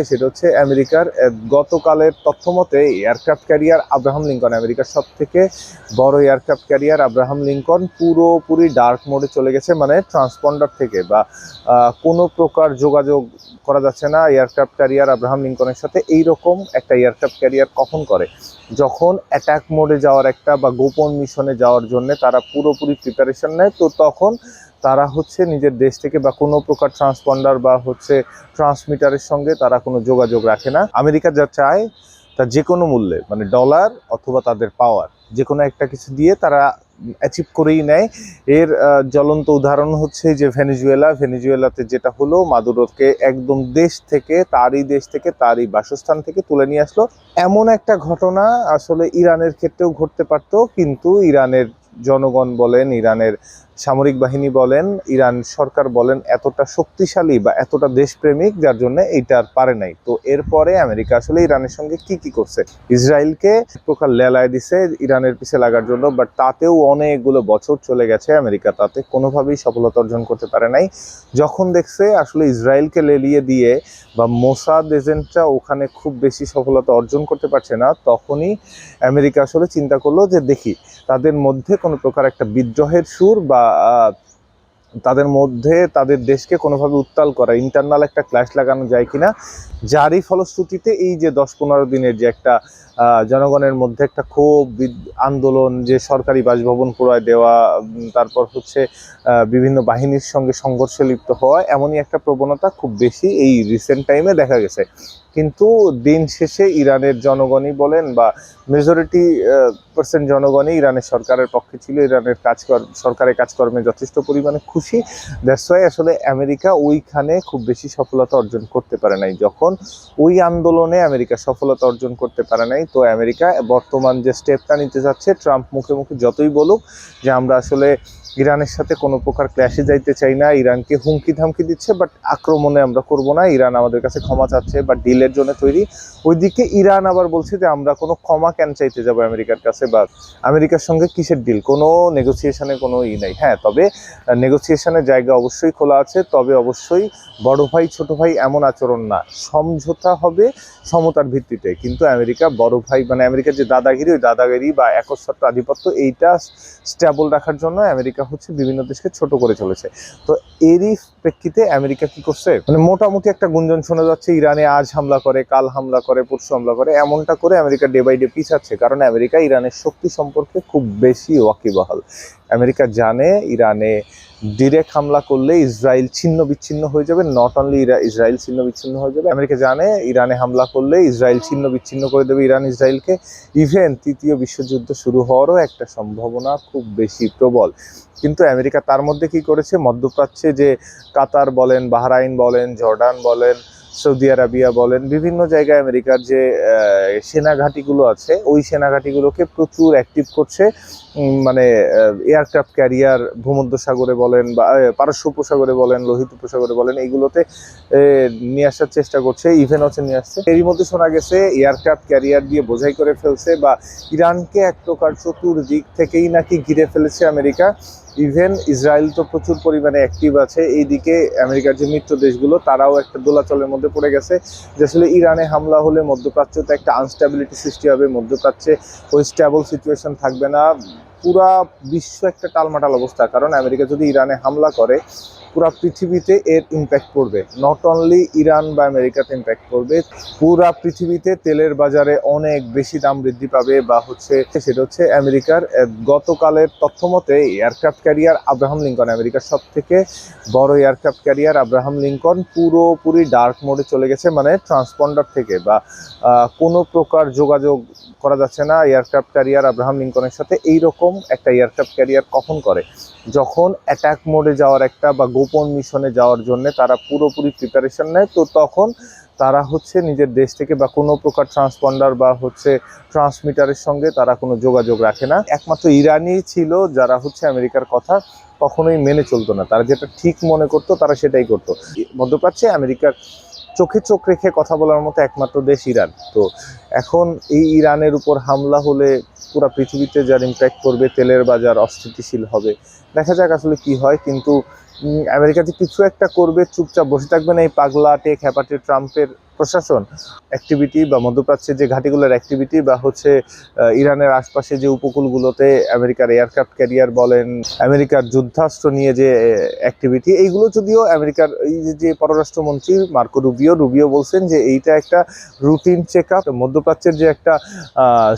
সেটা হচ্ছে আমেরিকার গতকালের তথ্য মতে এয়ারক্রাফট ক্যারিয়ার আব্রাহাম লিঙ্কন, আমেরিকার সব থেকে বড় এয়ারক্রাফট ক্যারিয়ার আব্রাহাম লিঙ্কন পুরোপুরি ডার্ক মোডে চলে গেছে। মানে ট্রান্সপন্ডার থেকে বা কোনো প্রকার যোগাযোগ করা যাচ্ছে না এয়ারক্রাফট ক্যারিয়ার আব্রাহাম লিঙ্কনের সাথে। এইরকম একটা এয়ারক্রাফট ক্যারিয়ার কখন করে? যখন অ্যাটাক মোডে যাওয়ার একটা বা গোপন মিশনে যাওয়ার জন্য তারা পুরোপুরি প্রিপারেশন নেয়, তো তখন তারা হচ্ছে নিজের দেশ থেকে বা কোনো প্রকার ট্রান্সপন্ডার বা হচ্ছে ট্রান্সমিটারের সঙ্গে তারা কোনো যোগাযোগ রাখে না। আমেরিকা যা চায় তা যে কোনো মূল্যে, মানে ডলার অথবা তাদের পাওয়ার, যে কোনো একটা কিছু দিয়ে তারা অ্যাচিভ করেই নেয়। এর জ্বলন্ত উদাহরণ হচ্ছে যে ভেনেজুয়েলাতে যেটা হলো, মাদুরোকে একদম দেশ থেকে, তারই বাসস্থান থেকে তুলে নিয়ে আসলো। এমন একটা ঘটনা আসলে ইরানের ক্ষেত্রেও ঘটতে পারতো, কিন্তু ইরানের জনগণ বলেন, ইরানের সামরিক বাহিনী বলেন, ইরান সরকার বলেন এতটা শক্তিশালী বা এতটা দেশপ্রেমিক, যার জন্য এইটা আর পারে নাই। তো এরপরে আমেরিকা আসলে ইরানের সঙ্গে কি করছে, ইসরায়েলকে প্রকার লেলায় দিছে ইরানের পিছে লাগার জন্য, বাট তাতেও অনেকগুলো বছর চলে গেছে, আমেরিকা তাতে কোনোভাবেই সফলতা অর্জন করতে পারে নাই। যখন দেখছে আসলে ইসরায়েলকে লেলিয়ে দিয়ে বা মোসাদ এজেন্টরা ওখানে খুব বেশি সফলতা অর্জন করতে পারছে না, তখনই আমেরিকা আসলে চিন্তা করলো যে দেখি তাদের মধ্যে কোনো প্রকার একটা বিদ্রোহের সুর বা তাদের মধ্যে তাদের দেশকে কোনোভাবে উত্তাল করা, ইন্টারনাল একটা ক্ল্যাশ লাগানো যায় কিনা। যারই ফলশ্রুতিতে এই যে 10-15 দিনের যে একটা জনগণের মধ্যে একটা ক্ষোভ আন্দোলন, যে সরকারি বাসভবন পোড়ায় দেওয়া, তারপর হচ্ছে বিভিন্ন বাহিনীর সঙ্গে সংঘর্ষে লিপ্ত হওয়া, এমনই একটা প্রবণতা খুব বেশি এই রিসেন্ট টাইমে দেখা গেছে। কিন্তু দিন শেষে ইরানের জনগণই বলেন বা মেজরিটি পার্সেন্ট জনগণই ইরানের সরকারের পক্ষে ছিল, ইরানের সরকারের কাজকর্মে যথেষ্ট পরিমাণে খুশি। দ্যাটস ওয়াই আসলে আমেরিকা ওইখানে খুব বেশি সফলতা অর্জন করতে পারে নাই। যখন ওই আন্দোলনে আমেরিকা সফলতা অর্জন করতে পারে নাই, তো আমেরিকা বর্তমান যে স্টেপটা নিতে যাচ্ছে, ট্রাম্প মুখে মুখে যতই বলুক যে আমরা আসলে ইরানের সাথে কোনো প্রকার ক্ল্যাশে যাইতে চাই না, ইরানকে হুমকি ধামকি দিচ্ছে, বাট আক্রমণে আমরা করব না, ইরান আমাদের কাছে ক্ষমা চাচ্ছে বা ডিলের জন্য তৈরি। ওইদিকে ইরান আবার বলছে যে আমরা কোনো ক্ষমা কেন চাইতে যাবো আমেরিকার কাছে, বা আমেরিকার সঙ্গে কিসের ডিল, কোনো নেগোসিয়েশনে কোনো নাই। হ্যাঁ, তবে নেগোসিয়েশনের জায়গা অবশ্যই খোলা আছে, তবে অবশ্যই বড় ভাই ছোট ভাই এমন আচরণ না, সমঝোতা হবে সমতার ভিত্তিতে। কিন্তু আমেরিকা বড় ভাই, মানে আমেরিকার যে দাদাগিরি, ওই দাদাগিরি বা একচ্ছত্র আধিপত্য, এইটা স্ট্যাবল রাখার জন্য আমেরিকা হচ্ছে বিভিন্ন দেশকে ছোট করে চলেছে। তো এরই প্রেক্ষিতে আমেরিকা কি করছে, মানে মোটামুটি একটা গুঞ্জন শোনা যাচ্ছে ইরানে আজ হামলা করে, কাল হামলা করে, পরশু হামলা করে, এমনটা করে আমেরিকা ডে বাই ডে পিছাচ্ছে। কারণ আমেরিকা ইরানের শক্তি সম্পর্কে খুব বেশি ওয়াকিবহাল। আমেরিকা জানে ইরানে ডিরেক্ট হামলা করলে ইসরায়েল ছিন্ন বিচ্ছিন্ন হয়ে যাবে। নট অনলি ইসরায়েল ছিন্ন বিচ্ছিন্ন হয়ে যাবে, আমেরিকা জানে ইরানে হামলা করলে ইসরায়েল ছিন্ন বিচ্ছিন্ন করে দেবে ইরান ইসরায়েলকে। ইভেন তৃতীয় বিশ্বযুদ্ধ শুরু হওয়ারও একটা সম্ভাবনা খুব বেশি প্রবল। কিন্তু আমেরিকা তার মধ্যে কি করেছে, মধ্যপ্রাচ্যে যে কাতার বলেন, বাহরাইন বলেন, জর্ডান বলেন, সৌদি আরবিয়া বলেন, বিভিন্ন জায়গায় আমেরিকার যে সেনাঘাঁটিগুলো আছে, ওই সেনাঘাঁটিগুলোকে প্রচুর অ্যাক্টিভ করছে। মানে এয়ারক্রাফট ক্যারিয়ার ভূমধ্যসাগরে বলেন বা পারস্য উপসাগরে বলেন, লোহিত উপসাগরে বলেন, এইগুলোতে নিয়ে আসার চেষ্টা করছে, ইভেন হচ্ছে নিয়ে আসছে। এরই মধ্যে শোনা গেছে এয়ারক্রাফট ক্যারিয়ার দিয়ে বোঝাই করে ফেলছে বা ইরানকে এক প্রকার চতুর্দিক থেকেই নাকি ঘিরে ফেলেছে আমেরিকা। ইভেন ইসরায়েল তো প্রচুর পরিমাণে অ্যাক্টিভ আছে। এইদিকে আমেরিকার যে মিত্র দেশগুলো, তারাও একটা দোলাচলের মধ্যে পড়ে গেছে যে আসলে ইরানে হামলা হলে মধ্যপ্রাচ্যতে একটা আনস্টেবিলিটি সৃষ্টি হবে, মধ্যপ্রাচ্যে ওই স্টেবল সিচুয়েশন থাকবে না, পুরা বিশ্ব একটা টালমাটাল অবস্থা। কারণ আমেরিকা যদি ইরানে হামলা করে, পুরা পৃথিবীতে এর ইম্প্যাক্ট পড়বে। নট অনলি ইরান বা আমেরিকাতে ইম্প্যাক্ট পড়বে, পুরা পৃথিবীতে তেলের বাজারে অনেক বেশি দাম বৃদ্ধি পাবে। বা হচ্ছে সেটা হচ্ছে আমেরিকার গতকালের তথ্য মতে এয়ারক্রাফট ক্যারিয়ার আব্রাহাম লিঙ্কন, আমেরিকার সব থেকে বড় এয়ারক্রাফট ক্যারিয়ার আব্রাহাম লিঙ্কন পুরোপুরি ডার্ক মোডে চলে গেছে। মানে ট্রান্সপন্ডার থেকে বা কোনো প্রকার যোগাযোগ করা যাচ্ছে না এয়ারক্রাফট ক্যারিয়ার আব্রাহাম লিঙ্কনের সাথে। এইরকম একটা এয়ারক্রাফট ক্যারিয়ার কখন করে, যখন অ্যাটাক মোডে যাওয়ার একটা বা গোপন মিশনে যাওয়ার জন্য তারা পুরোপুরি প্রিপারেশন নেয়, তো তখন তারা হচ্ছে নিজের দেশ থেকে বা কোনো প্রকার ট্রান্সপন্ডার বা হচ্ছে ট্রান্সমিটারের সঙ্গে তারা কোনো যোগাযোগ রাখে না। একমাত্র ইরানই ছিল যারা হচ্ছে আমেরিকার কথা কখনোই মেনে চলতো না, তারা যেটা ঠিক মনে করতো তারা সেটাই করতো। মধ্যপ্রাচ্যে আমেরিকার চোখে চোখ রেখে কথা বলার মতো একমাত্র দেশ ইরান। তো এখন এই ইরানের উপর হামলা হলে পুরো পৃথিবীতে যার ইম্প্যাক্ট করবে, তেলের বাজার অস্থিতিশীল হবে, দেখা যাক আসলে কি হয়। কিন্তু আমেরিকা যে কিছু একটা করবে, চুপচাপ বসে থাকবে না, এই পাগলা টেক হ্যাপাটে ট্রাম্পের প্রশাসন অ্যাক্টিভিটি বা মধ্যপ্রাচ্যের যে ঘাঁটিগুলোর অ্যাক্টিভিটি বা হচ্ছে ইরানের আশপাশে যে উপকূলগুলোতে আমেরিকার এয়ারক্রাফট ক্যারিয়ার বলেন, আমেরিকার যুদ্ধাস্ত্র নিয়ে যে অ্যাক্টিভিটি, এইগুলো যদিও আমেরিকার এই যে পররাষ্ট্রমন্ত্রী মার্কো রুবিও বলছেন যে এইটা একটা রুটিন চেক আপ। মধ্যপ্রাচ্যের যে একটা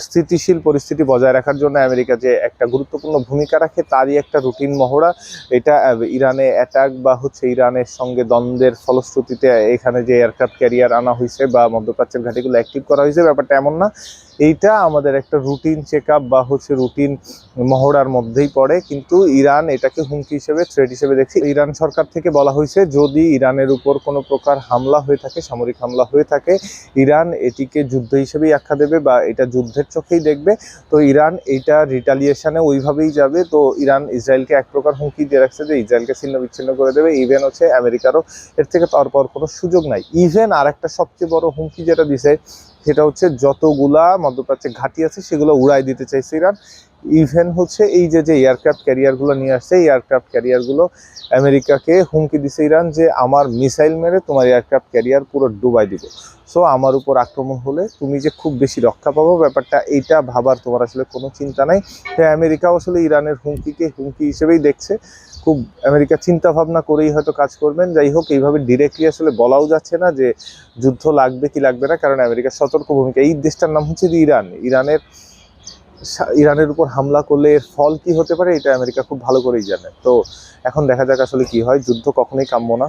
স্থিতিশীল পরিস্থিতি বজায় রাখার জন্য আমেরিকা যে একটা গুরুত্বপূর্ণ ভূমিকা রাখে, তারই একটা রুটিন মহড়া এটা। ইরানে অ্যাটাক বা হচ্ছে ইরানের সঙ্গে দ্বন্দ্বের ফলশ্রুতিতে এখানে যে এয়ারক্রাফট ক্যারিয়ার আনা হয়েছে বা মধ্যপ্রাচ্যের ঘাঁটিগুলো অ্যাক্টিভ করা হয়েছে, ব্যাপারটা এমন না। এইটা আমাদের একটা রুটিন চেক আপ বা হচ্ছে রুটিন মহড়ার মধ্যেই পড়ে, কিন্তু ইরান এটাকে হুমকি হিসেবে, থ্রেট হিসেবে দেখছে। ইরান সরকার থেকে বলা হয়েছে যদি ইরানের উপর কোনো প্রকার হামলা হয়ে থাকে, সামরিক হামলা হয়ে থাকে, ইরান এটিকে যুদ্ধ হিসেবেই আখ্যা দেবে বা এটা যুদ্ধের চোখেই দেখবে। তো ইরান এইটা রিটালিয়েশনে ওইভাবেই যাবে। তো ইরান ইসরায়েলকে এক প্রকার হুমকি দিয়ে রাখছে যে ইসরায়েলকে ছিন্ন বিচ্ছিন্ন করে দেবে। ইভেন হচ্ছে আমেরিকারও এর থেকে তারপর কোনো সুযোগ নাই। ইভেন আর একটা সবচেয়ে বড় হুমকি যেটা দিছে সেটা হচ্ছে যতগুলা মধ্যপ্রাচ্যে ঘাঁটি আছে সেগুলো উড়াই দিতে চাইছে ইরান। ইভেন হচ্ছে এই যে এয়ারক্রাফট ক্যারিয়ারগুলো নিয়ে আসছে, এই এয়ারক্রাফট ক্যারিয়ারগুলো আমেরিকাকে হুমকি দিছে ইরান যে আমার মিসাইল মেরে তোমার এয়ারক্রাফট ক্যারিয়ার পুরো ডুবাই দিব। সো আমার উপর আক্রমণ হলে তুমি যে খুব বেশি রক্ষা পাবো, ব্যাপারটা এইটা ভাবার তোমার আসলে কোনো চিন্তা নাই। আমেরিকাও আসলে ইরানের হুমকিকে হুমকি হিসেবেই দেখছে। খুব আমেরিকা চিন্তা ভাবনা করেই হয়তো কাজ করবেন। যাই হোক, এইভাবে ডিরেক্টলি আসলে বলাও যাচ্ছে না যে যুদ্ধ লাগবে কি লাগবে না, কারণ আমেরিকার সতর্ক ভূমিকা। এই দেশটার নাম হচ্ছে ইরান। ইরানের উপর হামলা করলে এর ফল কি হতে পারে এটা আমেরিকা খুব ভালো করেই জানে। তো এখন দেখা যাক আসলে কি হয়। যুদ্ধ কখনোই কাম্য না।